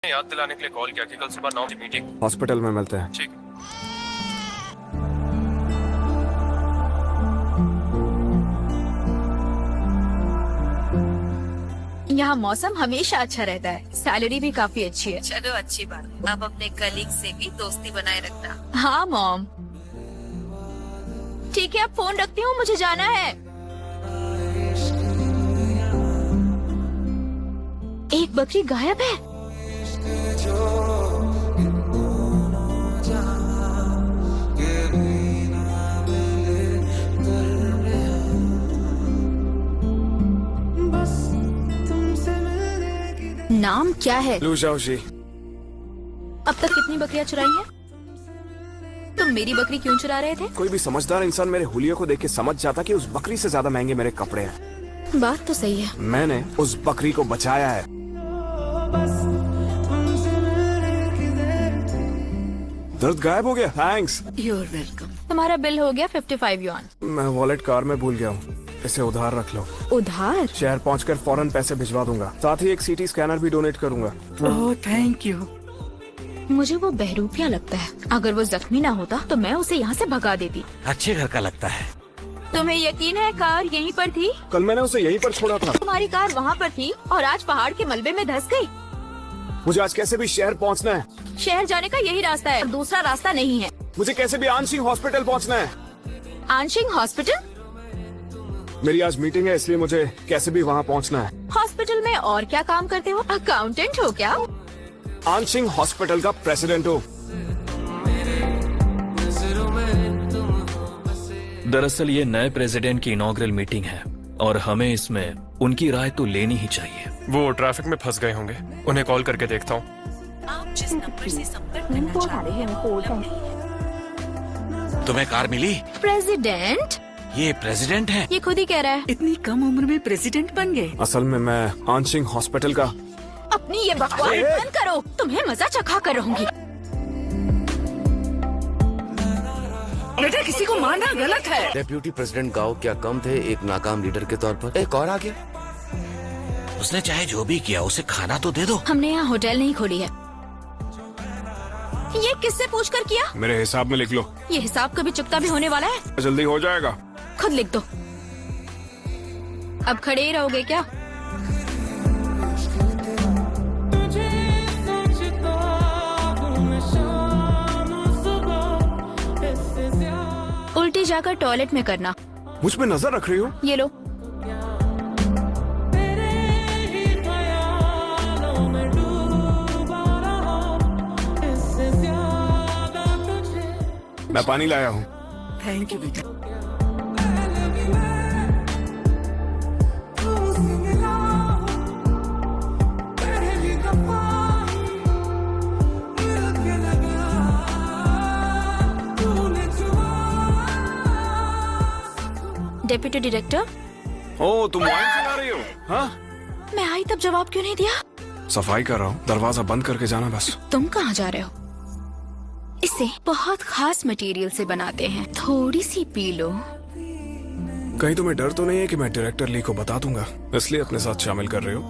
याद दिलाने के लिए कॉल किया कि कल सुबह 9 बजे मीटिंग। हॉस्पिटल में मिलते हैं। ठीक। यहाँ मौसम हमेशा अच्छा रहता है, सैलरी भी काफी अच्छी है। चलो अच्छी बात। अब अपने कलीग से भी दोस्ती बनाए रखना। हाँ मॉम। ठीक है, अब फोन रखती हूँ, मुझे जाना है। एक बकरी गायब है। नाम क्या है? लू जाओशी। अब तक कितनी बकरियां चुराई हैं? तुम मेरी बकरी क्यों चुरा रहे थे? कोई भी समझदार इंसान मेरे हुलिये को देख के समझ जाता कि उस बकरी से ज्यादा महंगे मेरे कपड़े हैं। बात तो सही है। मैंने उस बकरी को बचाया है। दर्द गायब हो गया। थैंक्स। You're welcome। तुम्हारा बिल हो गया 55 युआन। मैं वॉलेट कार में भूल गया हूँ, इसे उधार रख लो। उधार? शहर पहुंचकर फौरन पैसे भिजवा दूंगा, साथ ही एक सीटी स्कैनर भी डोनेट करूंगा। Oh thank you. मुझे वो बहरूपिया लगता है। अगर वो जख्मी ना होता तो मैं उसे यहाँ से भगा देती। अच्छे घर का लगता है। तुम्हें यकीन है कार यहीं पर थी? कल मैंने उसे यहीं पर छोड़ा था। तुम्हारी कार वहाँ पर थी और आज पहाड़ के मलबे में धंस गई। मुझे आज कैसे भी शहर पहुंचना है। शहर जाने का यही रास्ता है, दूसरा रास्ता नहीं है। मुझे कैसे भी आंशिक हॉस्पिटल पहुंचना है। आंशिक हॉस्पिटल? मेरी आज मीटिंग है, इसलिए मुझे कैसे भी वहाँ पहुंचना है। हॉस्पिटल में और क्या काम करते हो? अकाउंटेंट हो क्या? आंशिक हॉस्पिटल का प्रेसिडेंट हो। दरअसल ये नए प्रेसिडेंट की इनॉग्रल मीटिंग है और हमें इसमें उनकी राय तो लेनी ही चाहिए। वो ट्रैफिक में फंस गए होंगे, उन्हें कॉल करके देखता हूँ। आप जिस नंबर से संपर्क करना चाहते हैं वो नहीं है। तुम्हें कार मिली? प्रेसिडेंट? ये प्रेसिडेंट है? ये खुद ही कह रहा है। इतनी कम उम्र में प्रेसिडेंट बन गए। असल में मैं आंशिक हॉस्पिटल का। अपनी ये बकवास बंद करो, तुम्हें मजा चखा कर रहूंगी। बेटा किसी को मारना गलत है। डेप्यूटी प्रेसिडेंट गाओ क्या कम थे एक नाकाम लीडर के तौर पर। एक और आ गया। उसने चाहे जो भी किया उसे खाना तो दे दो। हमने यहाँ होटल नहीं खोली है। ये किससे पूछ कर किया? मेरे हिसाब में लिख लो। ये हिसाब कभी चुकता भी होने वाला है? जल्दी हो जाएगा। खुद लिख दो। अब खड़े ही रहोगे क्या? उल्टी जाकर टॉयलेट में करना। मुझ पे नजर रख रही हो? ये लो। मैं पानी लाया हूँ। थैंक यू बेटा। Deputy director. ओ, तुम वाइन चला रही हो? हाँ? मैं आई तब जवाब क्यों नहीं दिया? सफाई कर रहा हूँ, दरवाजा बंद करके जाना बस। तुम कहाँ जा रहे हो? इसे बहुत खास मटेरियल से बनाते हैं, थोड़ी सी पी लो। कहीं तुम्हें डर तो नहीं है कि मैं डायरेक्टर ली को बता दूंगा, इसलिए अपने साथ शामिल कर रहे हो?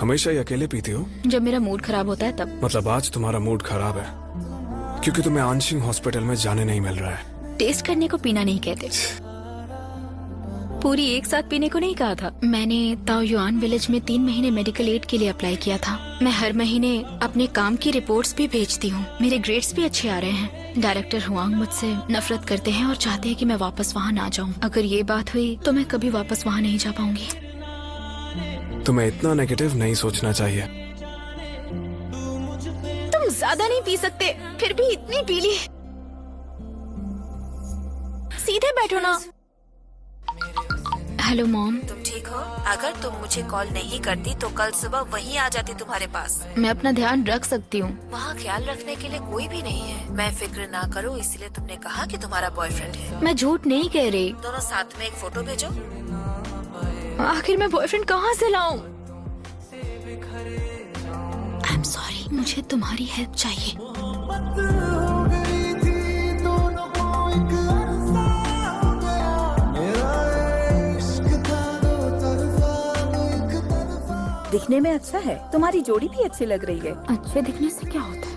हमेशा ही अकेले पीती हो? जब मेरा मूड खराब होता है तब। मतलब आज तुम्हारा मूड खराब है क्योंकि तुम्हें आंशिक हॉस्पिटल में जाने नहीं मिल रहा है। टेस्ट करने को पीना नहीं कहते, पूरी एक साथ पीने को नहीं कहा था। मैंने ताओयुआन विलेज में 3 महीने मेडिकल एड के लिए अप्लाई किया था। मैं हर महीने अपने काम की रिपोर्ट्स भी भेजती हूँ। मेरे ग्रेड्स भी अच्छे आ रहे हैं। डायरेक्टर हुआंग मुझसे नफरत करते हैं और चाहते हैं कि मैं वापस वहाँ ना जाऊँ। अगर ये बात हुई तो मैं कभी वापस वहाँ नहीं जा पाऊंगी। तुम्हें इतना नेगेटिव नहीं सोचना चाहिए। तुम ज्यादा नहीं पी सकते, फिर भी इतनी पी ली। सीधे बैठो ना। Hello mom. तुम ठीक हो? अगर तुम मुझे कॉल नहीं करती तो कल सुबह वहीं आ जाती तुम्हारे पास। मैं अपना ध्यान रख सकती हूँ। वहाँ ख्याल रखने के लिए कोई भी नहीं है। मैं फिक्र ना करो इसलिए तुमने कहा कि तुम्हारा बॉयफ्रेंड है। मैं झूठ नहीं कह रही। दोनों साथ में एक फोटो भेजो। आखिर मैं बॉयफ्रेंड कहाँ से लाऊं? आई एम सॉरी, मुझे तुम्हारी हेल्प चाहिए। दिखने में अच्छा है, तुम्हारी जोड़ी भी अच्छी लग रही है। अच्छे दिखने से क्या होता है?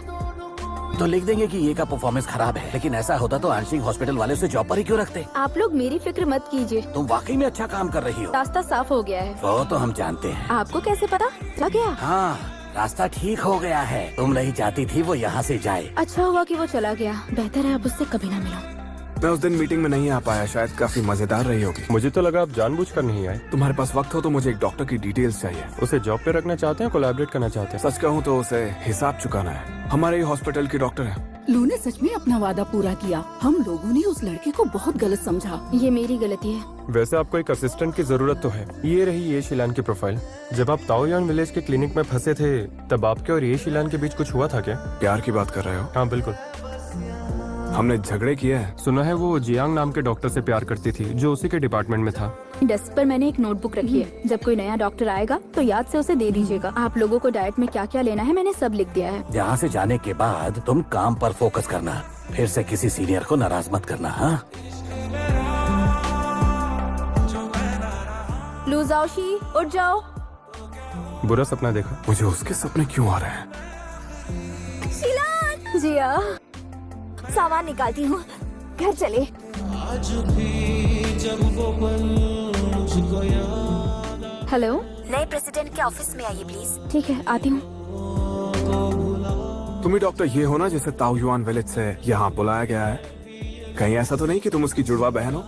तो लिख देंगे कि ये का परफॉर्मेंस खराब है, लेकिन ऐसा होता तो आंशिक हॉस्पिटल वाले उसे जॉब पर ही क्यों रखते। आप लोग मेरी फिक्र मत कीजिए, तुम वाकई में अच्छा काम कर रही हो। रास्ता साफ हो गया है। वो तो हम जानते हैं। आपको कैसे पता चला गया? हाँ, रास्ता ठीक हो गया है। तुम नहीं चाहती थी वो यहाँ से जाए। अच्छा हुआ कि वो चला गया, बेहतर है अब उससे कभी ना मिलो। मैं उस दिन मीटिंग में नहीं आ पाया, शायद काफी मजेदार रही होगी। मुझे तो लगा आप जानबूझकर नहीं आए। तुम्हारे पास वक्त हो तो मुझे एक डॉक्टर की डिटेल्स चाहिए। उसे जॉब पे रखना चाहते हैं, कोलैबोरेट करना चाहते हैं? सच कहूँ तो उसे हिसाब चुकाना है। हमारे ही हॉस्पिटल की डॉक्टर है। लू ने सच में अपना वादा पूरा किया। हम लोगों ने उस लड़के को बहुत गलत समझा। ये मेरी गलती है। वैसे आपको एक असिस्टेंट की जरूरत तो है। ये रही ये शिलान की प्रोफाइल। जब आप ताओयान विलेज के क्लिनिक में फंसे थे, तब आपके और ये शिलान के बीच कुछ हुआ था क्या? प्यार की बात कर रहे हो? हाँ बिल्कुल। हमने झगड़े किए हैं। सुना है वो जियांग नाम के डॉक्टर से प्यार करती थी, जो उसी के डिपार्टमेंट में था। डेस्क पर मैंने एक नोटबुक रखी है। जब कोई नया डॉक्टर आएगा तो याद से उसे दे दीजिएगा। आप लोगों को डाइट में क्या क्या लेना है मैंने सब लिख दिया है। यहाँ से जाने के बाद तुम काम पर फोकस करना, फिर से किसी सीनियर को नाराज मत करना। हाँ, लू जाओशी, उठ जाओ। बुरा सपना देखा? मुझे उसके सपने क्यों आ रहे हैं? जिया, सामान निकालती हूँ, घर चले। हेलो, नए प्रेसिडेंट के ऑफिस में आइए प्लीज। ठीक है आती हूँ। तुम ही डॉक्टर ये हो ना जिसे ताओयुआन विलेज से यहाँ बुलाया गया है? कहीं ऐसा तो नहीं कि तुम उसकी जुड़वा बहन हो?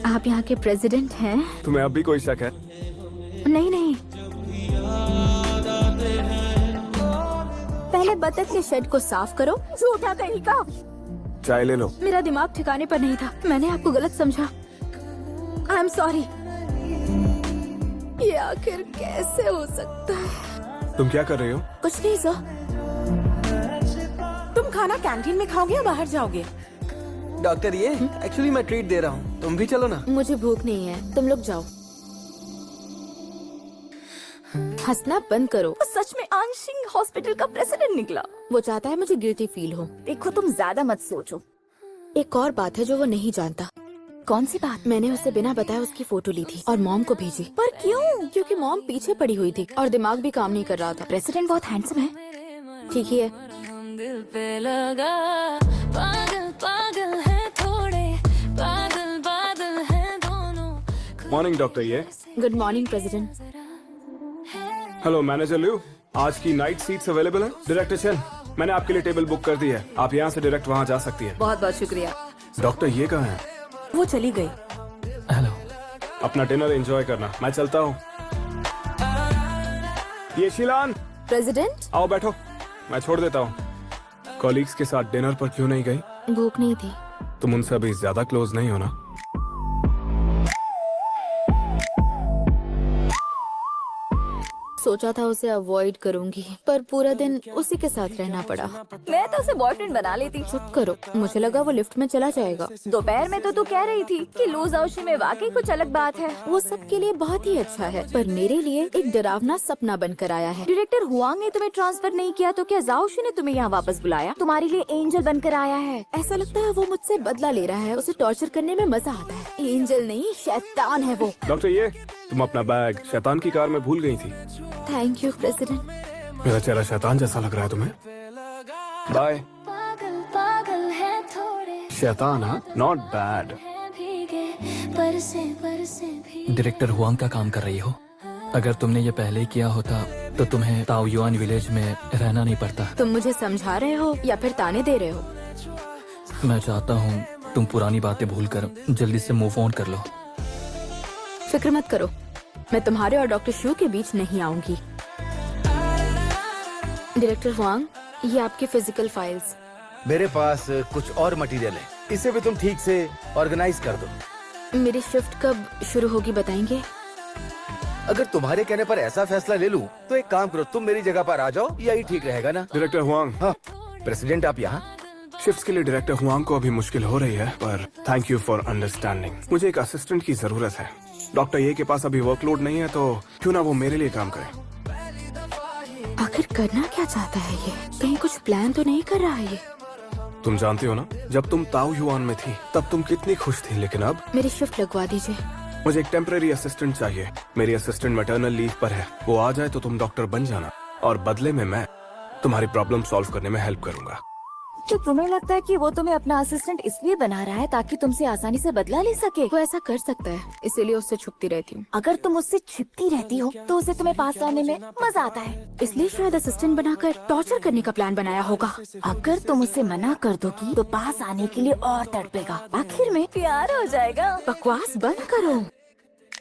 आप यहाँ के प्रेसिडेंट हैं? तुम्हें अब भी कोई शक है? नहीं नहीं, पहले बतख के शेड को साफ करो। झूठा कहीं का। चाय ले लो। मेरा दिमाग ठिकाने पर नहीं था, मैंने आपको गलत समझा। I am sorry. ये आखिर कैसे हो सकता है? तुम क्या कर रही हो? कुछ नहीं सर। तुम खाना कैंटीन में खाओगे या बाहर जाओगे? डॉक्टर ये एक्चुअली मैं ट्रीट दे रहा हूँ, तुम भी चलो ना। मुझे भूख नहीं है, तुम लोग जाओ। हंसना बंद करो। सच में आंशिंग हॉस्पिटल का प्रेसिडेंट निकला। वो चाहता है मुझे गिल्टी फील हो। देखो तुम ज्यादा मत सोचो। एक और बात है जो वो नहीं जानता। कौन सी बात? मैंने उसे बिना बताए उसकी फोटो ली थी और मॉम को भेजी। पर क्यों? क्योंकि मॉम पीछे पड़ी हुई थी और दिमाग भी काम नहीं कर रहा था। प्रेसिडेंट बहुत हैंडसम है। ठीक ही है। दिल पे लगा पागल पागल है थोड़े, बादल बादल है दोनों। मॉर्निंग डॉक्टर ये। Good morning president. Hello manager Liu, आज की नाइट सीट्स अवेलेबल है। डायरेक्टर चेन, मैंने आपके लिए टेबल बुक कर दी है, आप यहाँ से डायरेक्ट वहाँ जा सकती है। बहुत बहुत शुक्रिया। डॉक्टर ये कहाँ है? वो चली गई। हेलो। अपना डिनर एंजॉय करना, मैं चलता हूँ। ये शिलान, प्रेसिडेंट, आओ बैठो, मैं छोड़ देता हूँ। कॉलीग्स के साथ डिनर पर क्यों नहीं गई? भूख नहीं थी। तुम उनसे अभी ज्यादा क्लोज नहीं हो ना? सोचा था उसे अवॉइड करूंगी, पर पूरा दिन उसी के साथ रहना पड़ा। मैं तो उसे बॉयफ्रेंड बना लेती। चुप करो, मुझे लगा वो लिफ्ट में चला जाएगा। दोपहर में तो तू कह रही थी कि लूज आउशी में वाकई कुछ अलग बात है। वो सबके लिए बहुत ही अच्छा है, पर मेरे लिए एक डरावना सपना बनकर आया है। डायरेक्टर हुआंग ने तुम्हें ट्रांसफर नहीं किया तो क्या जाओशी ने तुम्हें यहाँ वापस बुलाया? तुम्हारे लिए एंजल बनकर आया है। ऐसा लगता है वो मुझसे बदला ले रहा है। उसे टॉर्चर करने में मजा आता है। एंजल नहीं, शैतान है वो। डॉक्टर ये, तुम अपना बैग शैतान की कार में भूल गई थी। Thank you president. मेरा चेहरा शैतान जैसा लग रहा है तुम्हें? बाय। पागल पागल है थोड़े, शैतान, हाँ, नॉट बैड। भीगे बरसे बरसे भी। डायरेक्टर हुआंग का काम कर रही हो। अगर तुमने ये पहले किया होता तो तुम्हें ताओयुआन विलेज में रहना नहीं पड़ता। तुम मुझे समझा रहे हो या फिर ताने दे रहे हो? मैं चाहता हूँ तुम पुरानी बातें भूलकर जल्दी से मूव ऑन कर लो। फिक्र मत करो, मैं तुम्हारे और डॉक्टर शू के बीच नहीं आऊंगी। डायरेक्टर हुआंग, ये आपकी फिजिकल फाइल्स। मेरे पास कुछ और मटेरियल है, इसे भी तुम ठीक से ऑर्गेनाइज कर दो। मेरी शिफ्ट कब शुरू होगी बताएंगे? अगर तुम्हारे कहने पर ऐसा फैसला ले लूं, तो एक काम करो, तुम मेरी जगह पर आ जाओ, यही ठीक रहेगा ना? Director Huang. हाँ प्रेसिडेंट, आप यहाँ? शिफ्ट के लिए डायरेक्टर हुआंग को अभी मुश्किल हो रही है, पर थैंक यू फॉर अंडरस्टैंडिंग। मुझे एक असिस्टेंट की जरूरत है। डॉक्टर ये के पास अभी वर्कलोड नहीं है, तो क्यों ना वो मेरे लिए काम करे। आखिर करना क्या चाहता है ये? कहीं कुछ प्लान तो नहीं कर रहा है ये? तुम जानती हो ना, जब तुम ताओयुआन में थी तब तुम कितनी खुश थी, लेकिन अब? मेरी शिफ्ट लगवा दीजिए। मुझे एक टेम्परेरी असिस्टेंट चाहिए। मेरी असिस्टेंट मैटरनल लीव पर है। वो आ जाए तो तुम डॉक्टर बन जाना और बदले में मैं तुम्हारी प्रॉब्लम सॉल्व करने में हेल्प करूंगा। तो तुम्हें लगता है कि वो तुम्हें अपना असिस्टेंट इसलिए बना रहा है ताकि तुमसे आसानी से बदला ले सके? वो ऐसा कर सकता है, इसीलिए उससे छुपती रहती हूँ। अगर तुम उससे छिपती रहती हो तो उसे तुम्हें पास लाने में मजा आता है। इसलिए शायद असिस्टेंट बनाकर टॉर्चर करने का प्लान बनाया होगा। अगर तुम उसे मना कर दोगी तो पास आने के लिए और तड़पेगा। आखिर में प्यार हो जाएगा। बकवास बंद करो।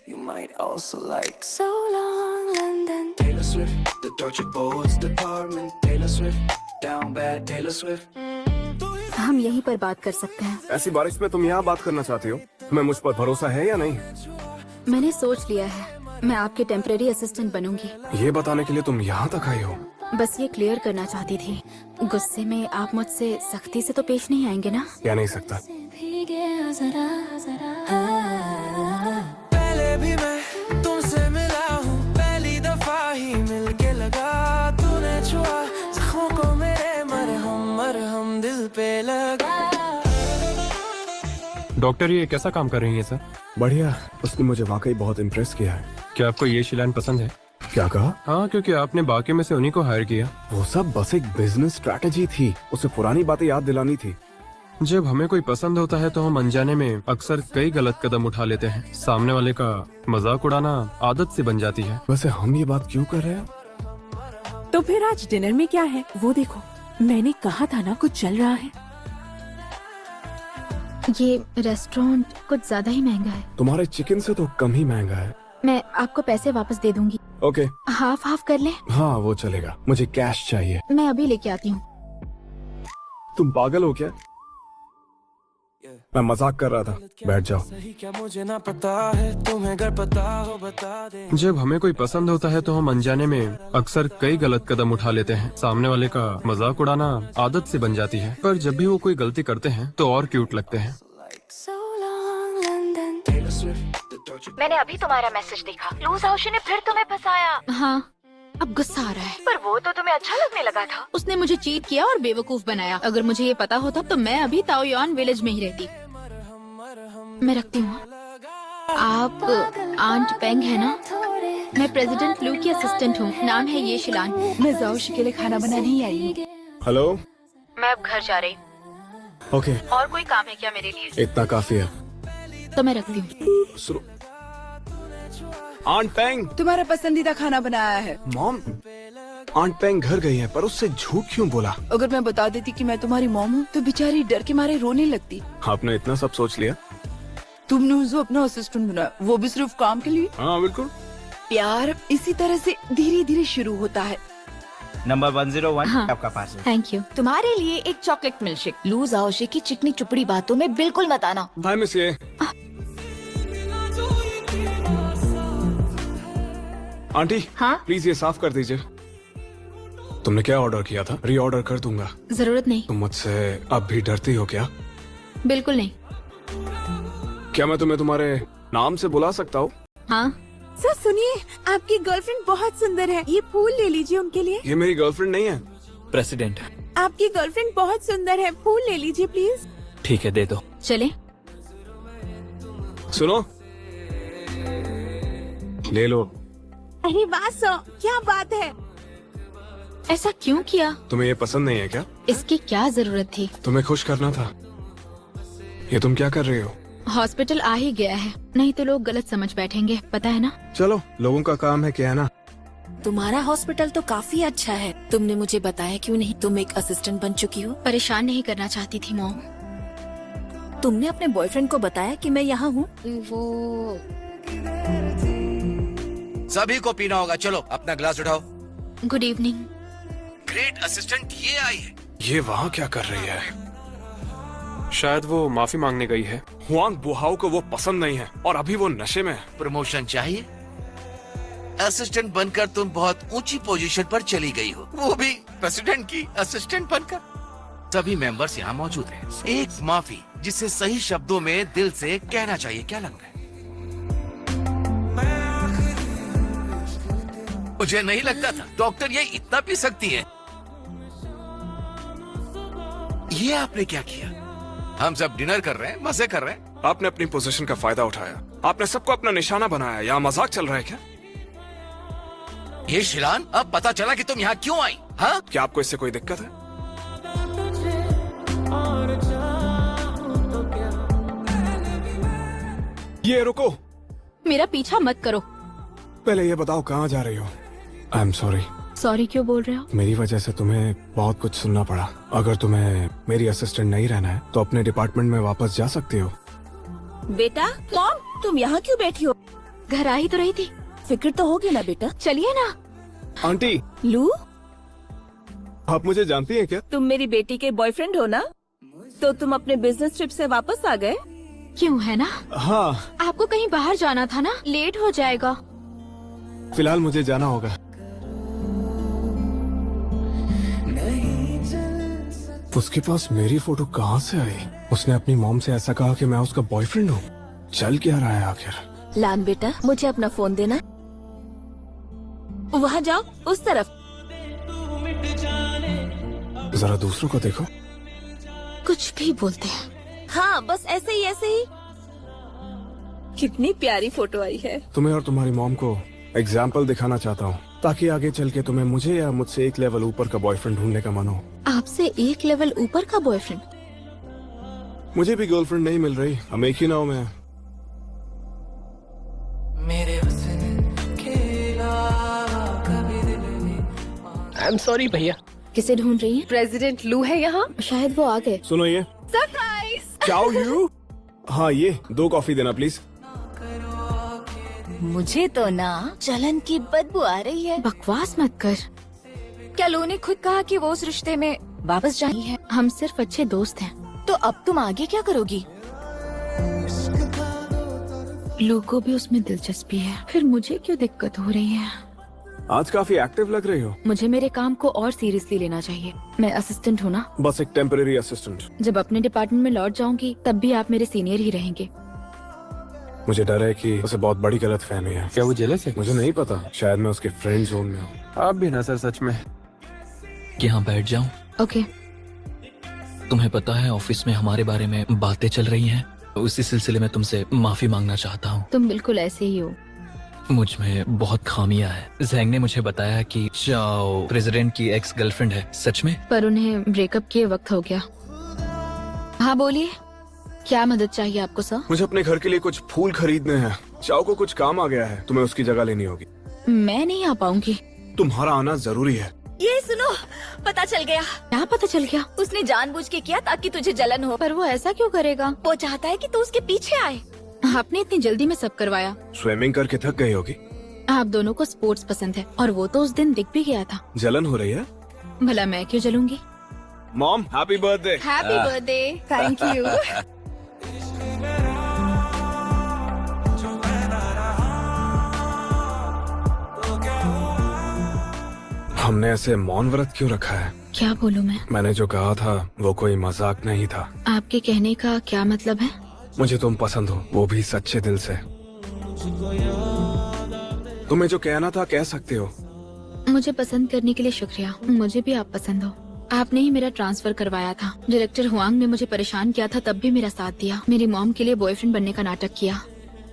You might also like So long London Taylor Swift, the Deutsche Boards Department. Taylor Swift, down bad Taylor Swift. हम यहीं पर बात कर सकते हैं। ऐसी बारिश में तुम यहाँ बात करना चाहती हो? तुम्हें मुझ पर भरोसा है या नहीं? मैंने सोच लिया है, मैं आपके टेम्परेरी असिस्टेंट बनूंगी। ये बताने के लिए तुम यहाँ तक आई हो? बस ये क्लियर करना चाहती थी। गुस्से में आप मुझसे सख्ती से तो पेश नहीं आएंगे ना? क्या नहीं सकता। भीगे जरा जरा पहले भी मैं तुमसे मिला हूँ, पहली दफा ही मिलके लगा। तूने छुआ जख्मों को मेरे, मरहम मरहम दिल पे लगा। डॉक्टर ये कैसा काम कर रही है सर? बढ़िया। उसने मुझे वाकई बहुत इम्प्रेस किया है। क्या आपको ये शिलान पसंद है? क्या कहा? हाँ, क्योंकि आपने बाकी में से उन्हीं को हायर किया। वो सब बस एक बिजनेस स्ट्रैटेजी थी। उसे पुरानी बातें याद दिलानी थी। जब हमें कोई पसंद होता है तो हम अनजाने में अक्सर कई गलत कदम उठा लेते हैं। सामने वाले का मजाक उड़ाना आदत से बन जाती है। वैसे हम ये बात क्यों कर रहे हैं? तो फिर आज डिनर में क्या है वो देखो। मैंने कहा था ना कुछ चल रहा है। ये रेस्टोरेंट कुछ ज्यादा ही महंगा है। तुम्हारे चिकन से तो कम ही महंगा है। मैं आपको पैसे वापस दे दूंगी। ओके। हाफ हाफ कर ले। हाँ वो चलेगा। मुझे कैश चाहिए। मैं अभी लेके आती हूँ। तुम पागल हो क्या? मैं मजाक कर रहा था। बैठ जाओ। सही क्या मुझे ना पता है, तुम्हें अगर पता हो बता दे। जब हमें कोई पसंद होता है तो हम अनजाने में अक्सर कई गलत कदम उठा लेते हैं। सामने वाले का मजाक उड़ाना आदत से बन जाती है, पर जब भी वो कोई गलती करते हैं तो और क्यूट लगते हैं। So long London Taylor Swift, the Deutsche मैंने अभी तुम्हारा मैसेज देखा। लूज हाउशी ने फिर तुम्हें फंसाया। हाँ, अब गुस्सा आ रहा है। पर वो तो तुम्हें अच्छा लगने लगा था। उसने मुझे चीट किया और बेवकूफ बनाया। अगर मुझे ये पता होता तो मैं अभी ताओयुआन विलेज में ही रहती। मैं रखती हूँ। आप आंट पेंग है ना? थोड़े मैं प्रेसिडेंट लू की असिस्टेंट हूँ। नाम है ये शिलान। मैं जाओशी के लिए खाना बनाने ही आई हूँ। हेलो। मैं अब घर जा रही। ओके। और कोई काम है क्या मेरे लिए? इतना काफी है। तो मैं रखती हूँ। आंट पेंग। तुम्हारा पसंदीदा खाना बनाया है। मॉम, आंट पेंग घर गई है, पर उससे झूठ क्यों बोला? अगर मैं बता देती कि मैं तुम्हारी मॉम हूँ तो बेचारी डर के मारे रोने लगती। आपने इतना सब सोच लिया? तुमने उसे अपना असिस्टेंट बनाया, वो भी सिर्फ काम के लिए। हाँ बिल्कुल। प्यार इसी तरह से धीरे धीरे शुरू होता है। नंबर 101 हाँ। आपका पार्सल। Thank you. तुम्हारे लिए एक चॉकलेट मिल्कशेक। लूज हाउशी की चिकनी चुपड़ी बातों में बिल्कुल मत आना। हाय मिस ये। आंटी। हाँ? प्लीज ये साफ कर दीजिए। तुमने क्या ऑर्डर किया था? रीऑर्डर कर दूंगा। जरूरत नहीं। तुम मुझसे अब भी डरती हो क्या? बिल्कुल नहीं। क्या मैं तुम्हें तुम्हारे नाम से बुला सकता हूँ? हाँ। सर सुनिए, आपकी गर्लफ्रेंड बहुत सुंदर है, ये फूल ले लीजिए उनके लिए। ये मेरी गर्लफ्रेंड नहीं है। प्रेसिडेंट। आपकी गर्लफ्रेंड बहुत सुंदर है, फूल ले लीजिए प्लीज। ठीक है, दे दो। चले। सुनो, ले लो। अरे वाह सर, क्या बात है। ऐसा क्यों किया? तुम्हें ये पसंद नहीं है क्या? इसकी क्या जरूरत थी? तुम्हें खुश करना था। ये तुम क्या कर रही हो? हॉस्पिटल आ ही गया है, नहीं तो लोग गलत समझ बैठेंगे, पता है ना? चलो, लोगों का काम है क्या है ना। तुम्हारा हॉस्पिटल तो काफी अच्छा है। तुमने मुझे बताया क्यों नहीं? तुम एक असिस्टेंट बन चुकी हो। परेशान नहीं करना चाहती थी मॉम। तुमने अपने बॉयफ्रेंड को बताया कि मैं यहाँ हूँ? वो सभी को पीना होगा। चलो अपना ग्लास उठाओ। Good evening. ग्रेट असिस्टेंट ये आई है। ये वहाँ क्या कर रही है? शायद वो माफी मांगने गई है। हुआंग बुहाओ को वो पसंद नहीं है और अभी वो नशे में है। प्रमोशन चाहिए? असिस्टेंट बनकर तुम बहुत ऊंची पोजीशन पर चली गई हो, वो भी प्रेसिडेंट की असिस्टेंट बनकर। सभी मेंबर्स यहाँ मौजूद हैं। एक माफी जिसे सही शब्दों में दिल से कहना चाहिए। क्या लगता है? मुझे नहीं लगता था डॉक्टर ये इतना पी सकती है। ये आपने क्या किया? हम सब डिनर कर रहे हैं, मजे कर रहे हैं। आपने अपनी पोजीशन का फायदा उठाया। आपने सबको अपना निशाना बनाया, यहाँ मजाक चल रहा है क्या? ये शिलान, अब पता चला कि तुम यहाँ क्यों आई? हाँ, क्या आपको इससे कोई दिक्कत है? ये रुको, मेरा पीछा मत करो। पहले ये बताओ कहाँ जा रही हो? I am sorry. सॉरी क्यों बोल रहे हो? मेरी वजह से तुम्हें बहुत कुछ सुनना पड़ा। अगर तुम्हें मेरी असिस्टेंट नहीं रहना है तो अपने डिपार्टमेंट में वापस जा सकते हो। बेटा, मॉम तुम यहाँ क्यों बैठी हो? घर आ ही तो रही थी। फिक्र तो होगी ना बेटा। चलिए ना। आंटी, लू, आप मुझे जानती हैं क्या? तुम मेरी बेटी के बॉयफ्रेंड हो ना? तो तुम अपने बिजनेस ट्रिप से वापस आ गए? क्यों, है ना? हाँ, आपको कहीं बाहर जाना था ना, लेट हो जाएगा। फिलहाल मुझे जाना होगा। उसके पास मेरी फोटो कहाँ से आई? उसने अपनी मॉम से ऐसा कहा कि मैं उसका बॉयफ्रेंड हूँ। चल क्या रहा है आखिर? लान बेटा, मुझे अपना फोन देना। वहाँ जाओ, उस तरफ। जरा दूसरों को देखो। कुछ भी बोलते हैं। हाँ, बस ऐसे ही ऐसे ही। कितनी प्यारी फोटो आई है। तुम्हें और तुम्हारी मॉम को एग्जाम्पल दिखाना चाहता हूँ, ताकि आगे चल के तुम्हें मुझे या मुझसे एक लेवल ऊपर का बॉयफ्रेंड ढूंढने का मन हो। आपसे एक लेवल ऊपर का बॉयफ्रेंड? मुझे भी गर्लफ्रेंड नहीं मिल रही, हम एक ही नाव में हैं। आई एम सॉरी भैया। किसे ढूंढ रही हैं? प्रेसिडेंट लू है यहाँ। शायद वो आ गए। सुनो ये। सरप्राइज। चाओ यू। हाँ, ये 2 कॉफी देना प्लीज। मुझे तो ना जलन की बदबू आ रही है। बकवास मत कर। क्या लू ने खुद कहा कि वो उस रिश्ते में वापस जानी है? हम सिर्फ अच्छे दोस्त हैं। तो अब तुम आगे क्या करोगी? लू को भी उसमें दिलचस्पी है, फिर मुझे क्यों दिक्कत हो रही है? आज काफी एक्टिव लग रही हो। मुझे मेरे काम को और सीरियसली लेना चाहिए। मैं असिस्टेंट हूँ ना। बस एक टेम्परेरी असिस्टेंट। जब अपने डिपार्टमेंट में लौट जाऊंगी तब भी आप मेरे सीनियर ही रहेंगे। मुझे डर है कि उसे बहुत बड़ी गलतफहमी है। क्या वो जेलस है? मुझे नहीं पता, शायद मैं उसके फ्रेंड जोन में हूँ। आप भी ना सर, सच में। यहाँ बैठ जाऊं? ओके। तुम्हें पता है ऑफिस में हमारे बारे में बातें चल रही हैं, उसी सिलसिले में तुमसे माफी मांगना चाहता हूँ। तुम बिल्कुल ऐसे ही हो। मुझ में बहुत खामियां है। जैंग ने मुझे बताया कि चाओ प्रेसिडेंट की एक्स गर्लफ्रेंड है। सच में? पर उन्हें ब्रेकअप किए वक्त हो गया। हाँ बोलिए, क्या मदद चाहिए आपको सर? मुझे अपने घर के लिए कुछ फूल खरीदने हैं। चाओ को कुछ काम आ गया है, तुम्हें उसकी जगह लेनी होगी। मैं नहीं आ पाऊंगी। तुम्हारा आना जरूरी है। ये सुनो, पता चल गया। क्या पता चल गया? उसने जानबूझ के किया ताकि तुझे जलन हो। पर वो ऐसा क्यों करेगा? वो चाहता है कि तू उसके पीछे आए। आपने इतनी जल्दी में सब करवाया। स्विमिंग करके थक गई होगी। आप दोनों को स्पोर्ट्स पसंद है और वो तो उस दिन दिख भी गया था। जलन हो रही है? भला मैं क्यों जलूंगी? Mom, happy birthday. Happy birthday. Thank you. हमने ऐसे मौन व्रत क्यों रखा है? क्या बोलूं मैं? मैंने जो कहा था वो कोई मजाक नहीं था। आपके कहने का क्या मतलब है? मुझे तुम पसंद हो, वो भी सच्चे दिल से। तुम्हें जो कहना था कह सकते हो। मुझे पसंद करने के लिए शुक्रिया। मुझे भी आप पसंद हो। आपने ही मेरा ट्रांसफर करवाया था। डायरेक्टर हुआंग ने मुझे परेशान किया था, तब भी मेरा साथ दिया। मेरी मॉम के लिए बॉयफ्रेंड बनने का नाटक किया।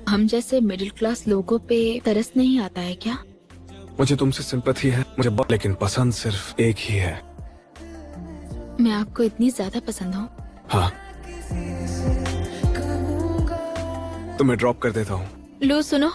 हम जैसे मिडिल क्लास लोगों पे तरस नहीं आता है क्या? मुझे तुमसे सिंपैथी है, लेकिन पसंद सिर्फ एक ही है। मैं आपको इतनी ज्यादा पसंद हूँ? हाँ। तुम्हें ड्रॉप कर देता हूँ। लो सुनो,